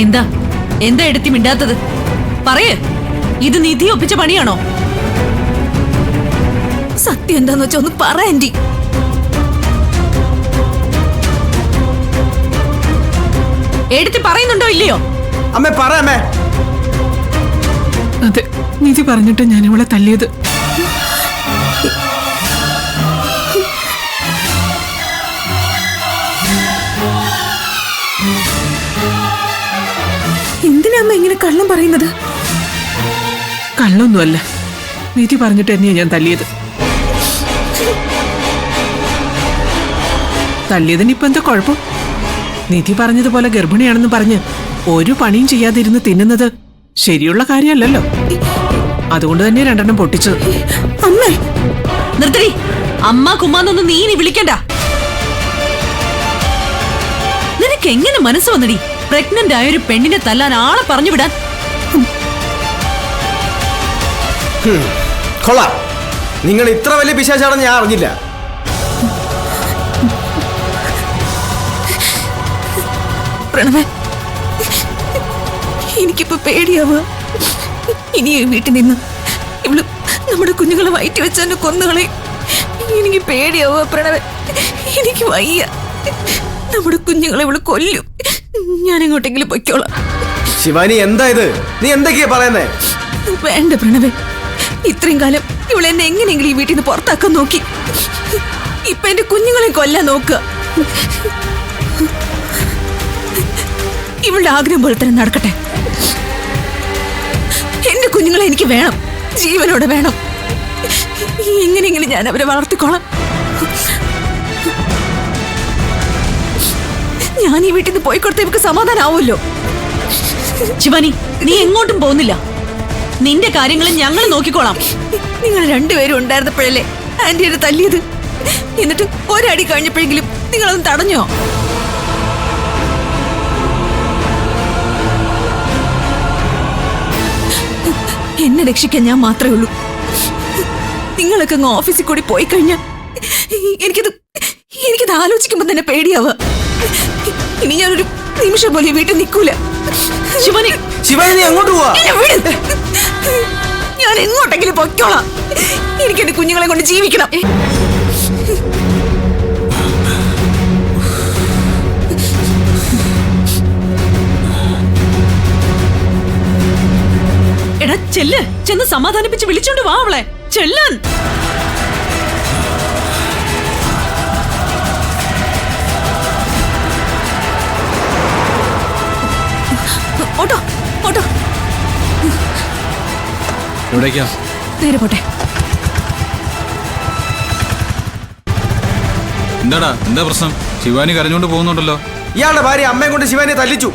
എന്താ എന്താ എടുത്തി മിണ്ടാത്തത്? പറയേ, ഇത് നിധി ഒപ്പിച്ച പണിയാണോ? സത്യം എന്താന്ന് വെച്ചാ ഒന്ന് പറ ആന്റി. എടുത്തി പറയുന്നുണ്ടോ ഇല്ലയോ? അമ്മേ പറ അമ്മേ. അതെ, നിധി പറഞ്ഞിട്ട് ഞാൻ ഇവളെ തല്ലിയത്. എന്തിനാ അമ്മ ഇങ്ങനെ കള്ളം പറയുന്നത്? കള്ളൊന്നുമല്ല, നിധി പറഞ്ഞിട്ട് തന്നെയാ ഞാൻ തല്ലിയത്. തല്ലിയതിന് ഇപ്പൊ എന്താ കുഴപ്പം? നിധി പറഞ്ഞതുപോലെ ഗർഭിണിയാണെന്ന് പറഞ്ഞ് ഒരു പണിയും ചെയ്യാതിരുന്ന് തിന്നുന്നത് ശരിയുള്ള കാര്യമല്ലല്ലോ. അതുകൊണ്ട് തന്നെ രണ്ടെണ്ണം പൊട്ടിച്ചത്. അമ്മേ നിർത്തടി. അമ്മ കുമ്മാന്നൊന്നും നീ ഇനി വിളിക്കണ്ട. നിനക്ക് എങ്ങനെ മനസ്സ് വന്നടി പ്രഗ്നന്റ് ആയ ഒരു പെണ്ണിനെ തല്ലാൻ ആളെ പറഞ്ഞു വിടാൻ? കൊള്ളാം, നിങ്ങൾ ഇത്ര വലിയ പിശാചാണെന്ന് ഞാൻ അറിഞ്ഞില്ല. പ്രണവേ, എനിക്കിപ്പോ പേടിയാവുക. ഇനി ഈ വീട്ടിൽ നിന്ന് ഇവള് നമ്മുടെ കുഞ്ഞുങ്ങളെ വയറ്റി വെച്ച് എന്നെ കൊന്നുകളെ. എനിക്ക് പേടിയാവുക പ്രണവേ, എനിക്ക് വയ്യ. നമ്മുടെ കുഞ്ഞുങ്ങളെ ഇവള് കൊല്ലും. ഞാൻ എങ്ങോട്ടെങ്കിലും പൊയ്ക്കോളാം. ശിവാനി, എന്താ ഇത്? നീ എന്തൊക്കെയാ പറയുന്നേ? വേണ്ട പ്രണവേ, ഇത്രയും കാലം ഇവളെ എന്നെ എങ്ങനെയെങ്കിലും ഈ വീട്ടിൽ നിന്ന് പുറത്താക്കാൻ നോക്കി. ഇപ്പൊ എന്റെ കുഞ്ഞുങ്ങളെ കൊല്ലാൻ നോക്കുക. ഇവളുടെ ആഗ്രഹം പോലെ തന്നെ നടക്കട്ടെ. എന്റെ കുഞ്ഞുങ്ങളെ എനിക്ക് വേണം, ജീവനോടെ വേണം. എങ്ങനെയെങ്കിലും ഞാൻ അവരെ വളർത്തിക്കോളാം. ഞാൻ ഈ വീട്ടിൽ നിന്ന് പോയിക്കൊടുത്ത ഇവർക്ക് സമാധാനാവുമല്ലോ. ശിവാനി, നീ എങ്ങോട്ടും പോകുന്നില്ല. നിന്റെ കാര്യങ്ങളും ഞങ്ങൾ നോക്കിക്കോളാം. നിങ്ങൾ രണ്ടുപേരും ഉണ്ടായിരുന്നപ്പോഴല്ലേ ആന്റിയെ തല്ലിയത്? എന്നിട്ട് ഒരടി കഴിഞ്ഞപ്പോഴെങ്കിലും നിങ്ങളൊന്ന് തടഞ്ഞോ? എന്നെ രക്ഷിക്കാൻ ഞാൻ മാത്രമേ ഉള്ളൂ. നിങ്ങളൊക്കെ അങ്ങ് ഓഫീസിൽ കൂടി പോയി കഴിഞ്ഞാൽ എനിക്കത് ആലോചിക്കുമ്പോ തന്നെ പേടിയാവുക. ഇനി ഞാനൊരു നിമിഷം പോലെ വീട്ടിൽ നിൽക്കൂല. ശിവാനി, ശിവാനി നീ അങ്ങോട്ട് പോവാ. ഞാൻ എങ്ങോട്ടെങ്കിലും പൊയ്ക്കോളാം. എനിക്ക് എന്റെ കുഞ്ഞുങ്ങളെ കൊണ്ട് ജീവിക്കണം. എടാ ചെല്ല്, ചെന്ന് സമാധാനിപ്പിച്ച് വിളിച്ചോണ്ട് വാ അവളെ. ചെല്ലാൻ. Auto auto. എവിടേക്കാ? നേരെ പോട്ടെ. എന്താടാ, എന്താ പ്രശ്നം? ശിവാനി കരഞ്ഞോണ്ട് പോകുന്നുണ്ടല്ലോ. ഇയാളുടെ ഭാര്യ അമ്മയെ കൊണ്ട് ശിവാനിയെ തല്ലിച്ചു.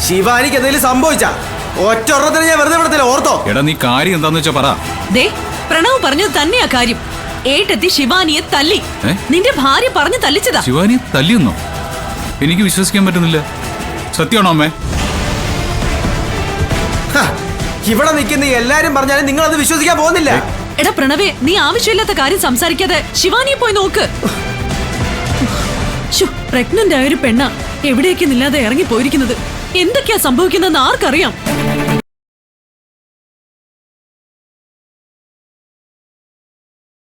ശിവാനിക്ക് എന്തെങ്കിലും സംഭവിച്ചാ ഒറ്റ ഒരെണ്ണത്തിന് ഞാൻ വെറുതെ വിടത്തില്ല, ഓർത്തോ? എടാ, നീ കാര്യം എന്താന്ന് വെച്ചാ പറ. ദേ, പ്രണവ് പറഞ്ഞത് തന്നെയാ കാര്യം. ഏട്ടെത്തി ശിവാനിയെ തല്ലി. നിന്റെ ഭാര്യ പറഞ്ഞു തല്ലിച്ചതാ. ശിവാനിയെ തല്ലിയൊന്നോ? എനിക്ക് വിശ്വസിക്കാൻ പറ്റുന്നില്ല. സത്യമാണോ അമ്മേ? ഇവിടെ നിൽക്കുന്ന എല്ലാരും പറഞ്ഞാലും നിങ്ങൾ അത് വിശ്വസിക്കാൻ പോകുന്നില്ല. എടാ പ്രണവേ, നീ ആവശ്യമില്ലാത്ത കാര്യം സംസാരിക്കാതെ ശിവാനിയെ പോയി നോക്ക്. പ്രഗ്നന്റ് ആയ ഒരു പെണ്ണ എവിടേക്ക് നില്ലാതെ ഇറങ്ങി പോയിരിക്കുന്നത്. എന്തൊക്കെയാ സംഭവിക്കുന്നതെന്ന് ആർക്കറിയാം?